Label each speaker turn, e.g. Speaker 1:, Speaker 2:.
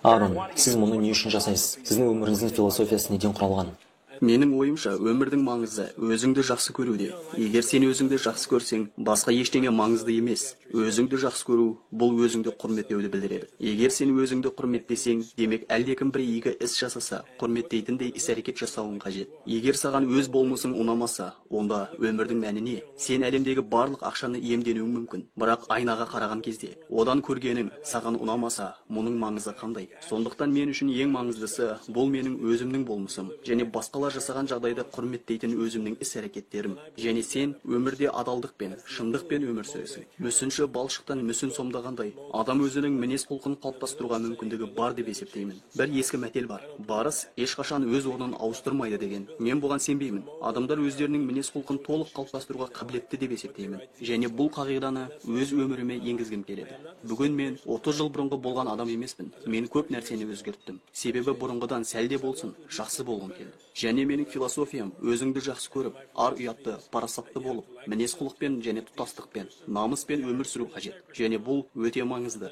Speaker 1: Аарон, сіз мұны не үшін жасайсыз? Сіздің өміріңіздің философиясы неден құралған?
Speaker 2: Менің ойымша, өмірдің маңызы өзіңді жақсы көруде. Егер сен өзіңді жақсы көрсең, басқа ештеңе маңызды емес. Өзіңді жақсы көру бұл өзіңді құрметтеуді білдіреді. Егер сен өзіңді құрметтесең, демек әлдекім бір игі іс жасаса, құрметтейтіндей іс-әрекет жасауың қажет. Егер саған өз болмысың ұнамаса, онда өмірдің мәні не? Сен әлемдегі барлық ақшаны иемденуің мүмкін, бірақ айнаға қараған кезде, одан көргенің саған ұнамаса, мұның маңызы қандай? Сондықтан мен үшін ең маңыздысы бұл менің өзімнің болмысым, және басқалар жасаған жағдайда құрметтейтін өзімнің іс-әрекеттерім. Және сен өмірде адалдықпен, шындықпен өмір сүресің. Мүсінші балшықтан мүсін сомдағандай, адам өзінің мінез-құлқын қалыптастыруға мүмкіндігі бар деп есептеймін. Бір ескі мәтел бар: барыс ешқашан өз орнын ауыстырмайды деген. Мен бұған сенбеймін. Адамдар өздерінің мінез-құлқын толық қалыптастыруға қабілетті деп есептеймін. Және бұл қағиданы өз өміріме енгізгім келеді. Бүгін мен 30 жыл бұрынғы болған адам емеспін. Мен көп нәрсені өзгерттім. Себебі бұрынғыдан сәлде болсын, жақсы болғым келді. Және менің философиям өзіңді жақсы көріп, ар-ұятты, парасатты болып, мінез-құлықпен және тұтастықпен, намыспен өмір сүру қажет. Және бұл өте маңызды.